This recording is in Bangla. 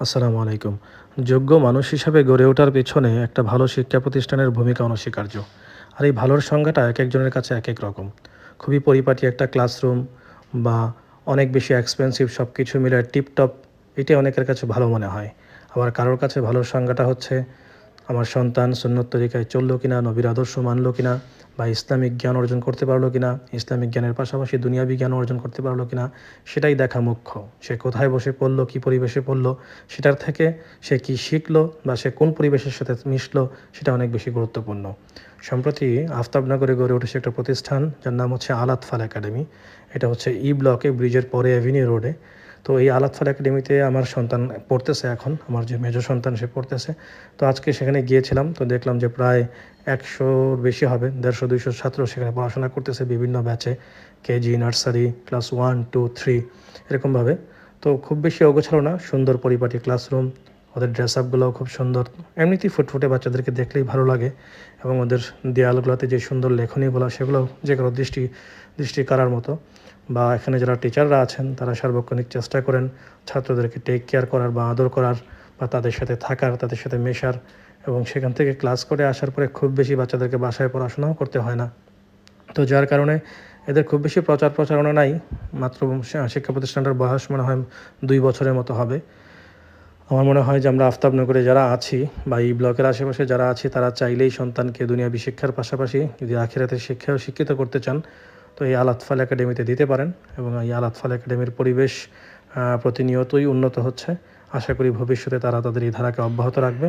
আসসালামু আলাইকুম। যোগ্য মানুষ হিসাবে গড়ে ওঠার পেছনে একটা ভালো শিক্ষা প্রতিষ্ঠানের ভূমিকা অনস্বীকার্য। আর এই ভালোর সংজ্ঞাটা একেকজনের কাছে একেক রকম। খুবই পরিপাটি একটা ক্লাসরুম বা অনেক বেশি এক্সপেন্সিভ সবকিছু মিলে টিপটপ, এটাই অনেকের কাছে ভালো মনে হয়। আবার কারোর কাছে ভালোর সংজ্ঞাটা হচ্ছে আমার সন্তান সুন্নত তরিকায় চললো কিনা, নবীর আদর্শ মানলো কিনা, বা ইসলামিক জ্ঞান অর্জন করতে পারলো কিনা, ইসলামিক জ্ঞানের পাশাপাশি দুনিয়াবি জ্ঞান অর্জন করতে পারলো কিনা, সেটাই দেখা মুখ্য। সে কোথায় বসে পড়লো, কী পরিবেশে পড়লো, সেটার থেকে সে কী শিখলো বা সে কোন পরিবেশের সাথে মিশলো, সেটা অনেক বেশি গুরুত্বপূর্ণ। সম্প্রতি আফতাবনগরে গড়ে উঠেছে একটা প্রতিষ্ঠান যার নাম হচ্ছে আল আতফাল একাডেমি। এটা হচ্ছে ই ব্লকে, ব্রিজের পরে অ্যাভিনিউ রোডে। তো এই আল আতফাল একাডেমিতে আমার সন্তান পড়তেছে এখন, আমার যে মেজো সন্তান সে পড়তেছে। তো আজকে সেখানে গিয়েছিলাম, তো দেখলাম যে প্রায় ১০০-র বেশি হবে, ১৫০-২০০ ছাত্র সেখানে পড়াশোনা করতেছে বিভিন্ন ব্যাচে, কেজি, নার্সারি, ক্লাস 1, 2, 3 এরকমভাবে। তো খুব বেশি অগোছালো না, সুন্দর পরিপাটি ক্লাসরুম, ওদের ড্রেস আপগুলোও খুব সুন্দর। এমনিতেই ফুটফুটে বাচ্চাদেরকে দেখলেই ভালো লাগে, এবং ওদের দেয়ালগুলোতে যে সুন্দর লেখনীগুলো সেগুলো যে কারো দৃষ্টি কাড়ার মতো। বা এখানে যারা টিচাররা আছেন তারা সার্বক্ষণিক চেষ্টা করেন ছাত্রদেরকে টেক কেয়ার করার বা আদর করার, বা তাদের সাথে থাকার, তাদের সাথে মেশার। এবং সেখান থেকে ক্লাস করে আসার পরে খুব বেশি বাচ্চাদেরকে বাসায় পড়াশোনাও করতে হয় না। তো যার কারণে এদের খুব বেশি প্রচারণা নাই। মাত্র শিক্ষা প্রতিষ্ঠানটার বয়স মনে হয় ২ বছরের মতো হবে। আমার মনে হয় যে আমরা আফতাবনগরে যারা আছি বা এই ব্লকের আশেপাশে যারা আছি তারা চাইলেই সন্তানকে দুনিয়াবি শিক্ষার পাশাপাশি যদি আখিরাতের শিক্ষাও শিক্ষিত করতে চান, তো এই আল আতফাল একাডেমিতে দিতে পারেন। এবং এই আল আতফাল একাডেমির পরিবেশ প্রতিনিয়তই উন্নত হচ্ছে। আশা করি ভবিষ্যতে তারা তাদের এই ধারাকে অব্যাহত রাখবে।